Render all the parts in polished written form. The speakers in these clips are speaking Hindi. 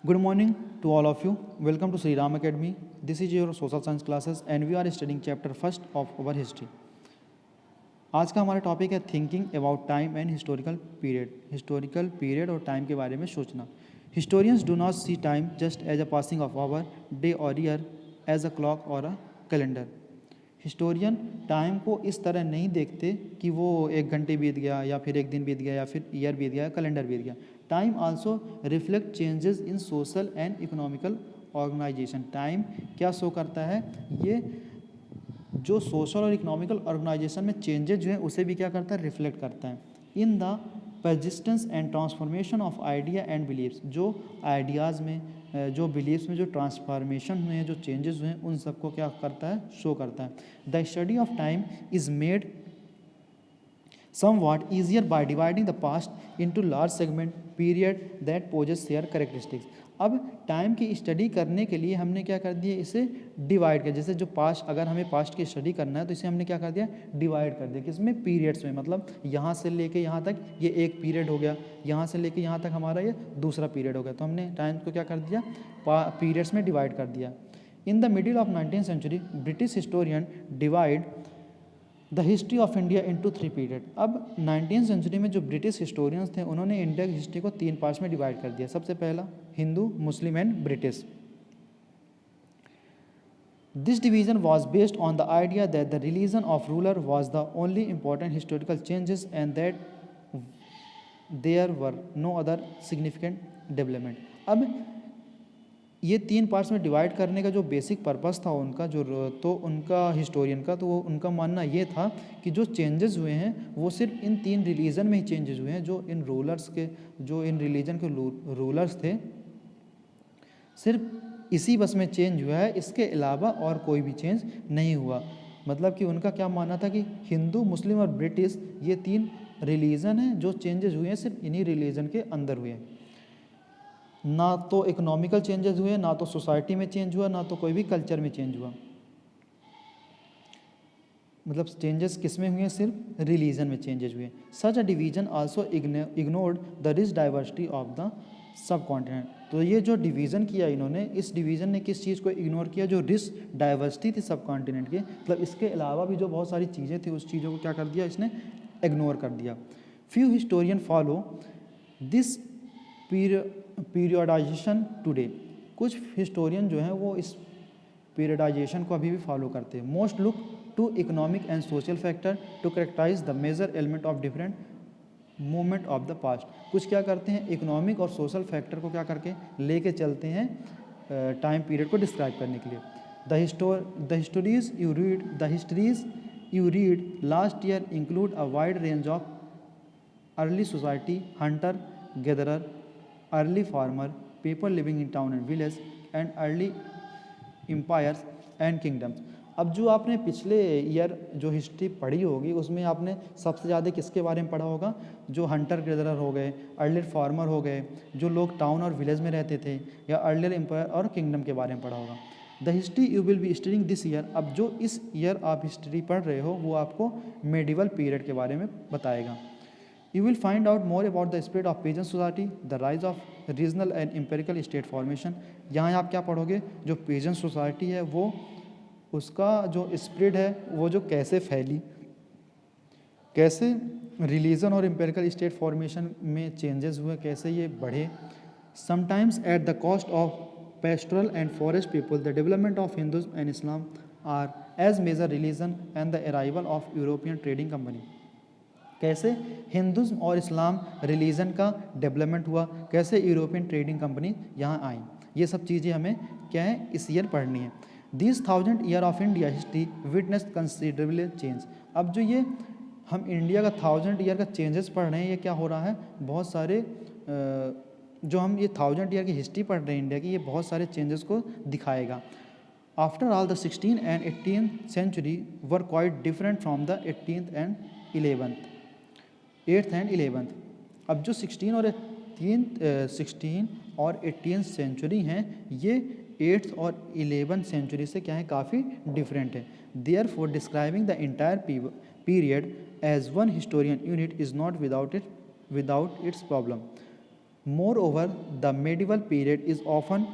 Good morning to all of you. Welcome to Sri Ram Academy. This is your social science classes and we are studying chapter first of our history. आज का हमारा टॉपिक है thinking about time and historical period और टाइम के बारे में सोचना. Historians do not see time just as a passing of hour, day और ईयर, एज अ क्लॉक और अ कैलेंडर. हिस्टोरियन टाइम को इस तरह नहीं देखते कि वो एक घंटे बीत गया या फिर एक दिन बीत गया या फिर ईयर बीत गया या कैलेंडर बीत गया. Time also reflect changes in social and economical organisation. Time क्या शो करता है? ये जो सोशल और इकोनॉमिकल ऑर्गेनाइजेशन में चेंजेस जो है उसे भी क्या करता है? रिफ्लेक्ट करता है. In the persistence and transformation of idea and beliefs. जो आइडियाज़ में, जो बिलीव्स में जो ट्रांसफॉर्मेशन हुए हैं, जो चेंजेस हुए हैं, उन सबको क्या करता है? शो करता है. The study of time is made somewhat easier by dividing the past into large segment period that possess their characteristics. अब टाइम की स्टडी करने के लिए हमने क्या कर दिया? इसे डिवाइड कर. जैसे जो पास्ट, अगर हमें पास्ट की स्टडी करना है तो इसे हमने क्या कर दिया? डिवाइड कर दिया. किसमें? पीरियड्स में. मतलब यहाँ से लेके यहाँ तक ये एक पीरियड हो गया, यहाँ से लेके यहाँ तक हमारा ये दूसरा पीरियड हो गया. तो हमने टाइम को क्या कर दिया? पीरियड्स में डिवाइड कर दिया. In the middle of 19th century British historian divide the history of India into 3 period. अब 19th सेंचुरी में जो ब्रिटिश हिस्टोरियंस थे उन्होंने इंडिया की हिस्ट्री को 3 पार्ट्स में डिवाइड कर दिया. सबसे पहला Hindu, Muslim and British. This division was based on the idea that the religion of ruler was the only important historical changes and that there were no other significant development. अब ये 3 पार्ट्स में डिवाइड करने का जो बेसिक पर्पस था उनका, तो उनका हिस्टोरियन का, तो वो उनका मानना ये था कि जो चेंजेस हुए हैं वो सिर्फ इन 3 रिलीजन में ही चेंजेस हुए हैं. जो इन इन रिलीजन के रूलर्स थे, सिर्फ इसी बस में चेंज हुआ है, इसके अलावा और कोई भी चेंज नहीं हुआ. मतलब कि उनका क्या मानना था कि हिंदू, मुस्लिम और ब्रिटिश ये 3 रिलीजन हैं, जो चेंजेस हुए हैं सिर्फ इन्हीं रिलीजन के अंदर हुए हैं. ना तो इकोनॉमिकल चेंजेस हुए, ना तो सोसाइटी में चेंज हुआ, ना तो कोई भी कल्चर में चेंज हुआ. मतलब चेंजेस किस में हुए? सिर्फ रिलीजन में चेंजेस हुए. Such a division also ignored the rich diversity of the subcontinent. तो ये जो डिवीज़न किया इन्होंने, इस डिवीज़न ने किस चीज़ को इग्नोर किया? जो रिच डाइवर्सिटी थी सब कॉन्टिनेंट के. मतलब इसके अलावा भी जो बहुत सारी चीज़ें थी उस चीज़ों को क्या कर दिया? इसने इग्नोर कर दिया. Few historian follow this periodisation today. कुछ हिस्टोरियन जो हैं वो इस पीरियडाइजेशन को अभी भी फॉलो करते हैं. Most look to economic and social factor to characterise the major element of different movement of the past. कुछ क्या करते हैं? इकोनॉमिक और सोशल फैक्टर को क्या करके लेके चलते हैं टाइम पीरियड को डिस्क्राइब करने के लिए. The histories you read last year include a wide range of early society, Hunter gatherer, early farmer, people living in town and village, and early empires and kingdoms. अब जो आपने पिछले ईयर जो हिस्ट्री पढ़ी होगी उसमें आपने सबसे ज़्यादा किसके बारे में पढ़ा होगा? जो हंटर गैदरर हो गए, अर्लियर फार्मर हो गए, जो लोग टाउन और विलेज में रहते थे, या अर्लियर एम्पायर और किंगडम के बारे में पढ़ा होगा. The history you will be studying this year. अब जो इस ईयर आप हिस्ट्री पढ़ रहे हो वो आपको मेडिवल पीरियड के बारे में बताएगा. You will find out more about the spread of peasant society, the rise of regional and empirical state formation. यहाँ आप क्या पढ़ोगे? जो peasant society है वो, उसका जो स्प्रेड है वो जो कैसे फैली, कैसे रिलीजन और एम्पेरिकल स्टेट फॉर्मेशन में चेंजेस हुए, कैसे ये बढ़े. Sometimes at the cost of pastoral and forest people, the development of Hinduism and Islam are as major religion and the arrival of European trading company. कैसे हिंदुज़म और इस्लाम रिलीजन का डेवलपमेंट हुआ, कैसे यूरोपियन ट्रेडिंग कंपनी यहाँ आई. ये सब चीज़ें हमें क्या है? इस ईयर पढ़नी है. This 1000 year of India history witness considerable change. अब जो ये हम इंडिया का 1000 ईयर का चेंजेस पढ़ रहे हैं, ये क्या हो रहा है? बहुत सारे जो हम ये 1000 ईयर की हिस्ट्री पढ़ रहे हैं इंडिया की, ये बहुत सारे चेंजेस को दिखाएगा. After all the 16th and 18th century were quite different from the 8th and 11th. अब जो 16 और 18th सेंचुरी हैं, ये 8th और 11th सेंचुरी से क्या है? काफ़ी डिफरेंट है. Therefore describing the entire period as one historian unit is not without its problem. Moreover, the medieval period is often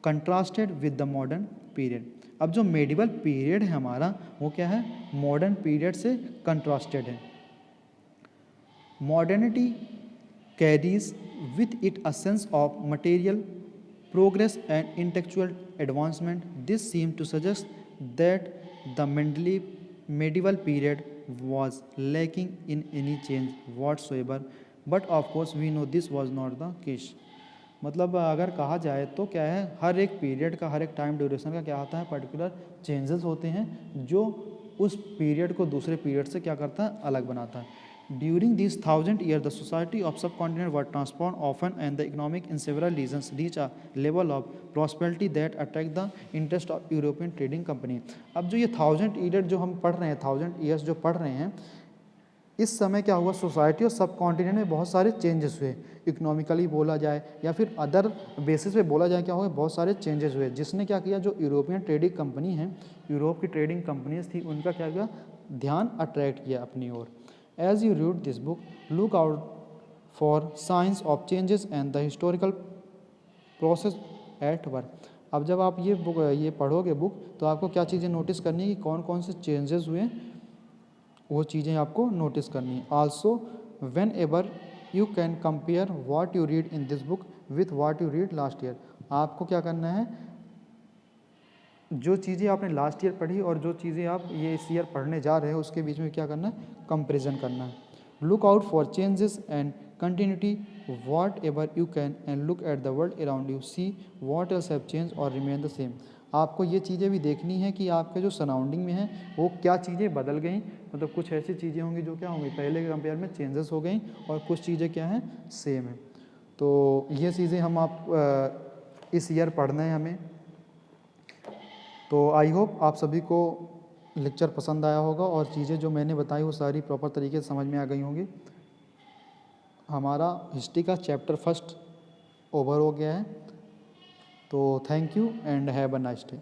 contrasted with the modern period. अब जो medieval period है हमारा वो क्या है, modern period से contrasted है. Modernity carries with it a sense of material progress and intellectual advancement. This seems to suggest that the medieval period was lacking in any change whatsoever, but of course we know this was not the case. मतलब अगर कहा जाए तो क्या है, हर एक पीरियड का, हर एक टाइम ड्यूरेशन का क्या होता है, पर्टिकुलर चेंजेस होते हैं जो उस पीरियड को दूसरे पीरियड से क्या करता है, अलग बनाता है. During these 1,000 years, the society of subcontinent was transformed often, and the economic in several regions reached a level of prosperity that attract the interest of European trading company. अब जो ये 1,000 ईयर जो हम पढ़ रहे हैं, 1,000 ईयर्स जो पढ़ रहे हैं, इस समय क्या हुआ, सोसाइटी और सब कॉन्टिनेंट में बहुत सारे चेंजेस हुए. इकोनॉमिकली बोला जाए या फिर अदर बेसिस पे बोला जाए, क्या हुआ, बहुत सारे चेंजेस हुए, जिसने क्या किया, जो यूरोपियन ट्रेडिंग कंपनी है, यूरोप की ट्रेडिंग कंपनीज थी, उनका क्या किया, ध्यान अट्रैक्ट किया अपनी ओर. As you read this book, look out for signs of changes and the historical process at work. अब जब आप ये पढ़ोगे बुक, तो आपको क्या चीज़ें नोटिस करनी है कि कौन कौन से चेंजेस हुए, वो चीज़ें आपको नोटिस करनी है. Also when ever you can compare what you read in this book with what you read last year. आपको क्या करना है, जो चीज़ें आपने लास्ट ईयर पढ़ी और जो चीज़ें आप ये इस ईयर पढ़ने जा रहे हो, उसके बीच में क्या करना है, कंपेरिजन करना है. Look out for changes and continuity what ever you can and look at the world around you, see what else have change और रिमेन द सेम. आपको ये चीज़ें भी देखनी है कि आपके जो सराउंडिंग में है वो क्या चीज़ें बदल गई. मतलब कुछ ऐसी चीज़ें होंगी जो क्या होंगी, पहले के कंपेयर में चेंजेस हो गई, और कुछ चीज़ें क्या हैं, सेम है. तो ये चीज़ें हम आप इस ईयर पढ़ना है हमें. तो आई होप आप सभी को लेक्चर पसंद आया होगा और चीज़ें जो मैंने बताई वो सारी प्रॉपर तरीके से समझ में आ गई होंगी. हमारा हिस्ट्री का चैप्टर फर्स्ट ओवर हो गया है. तो thank you and have a nice day.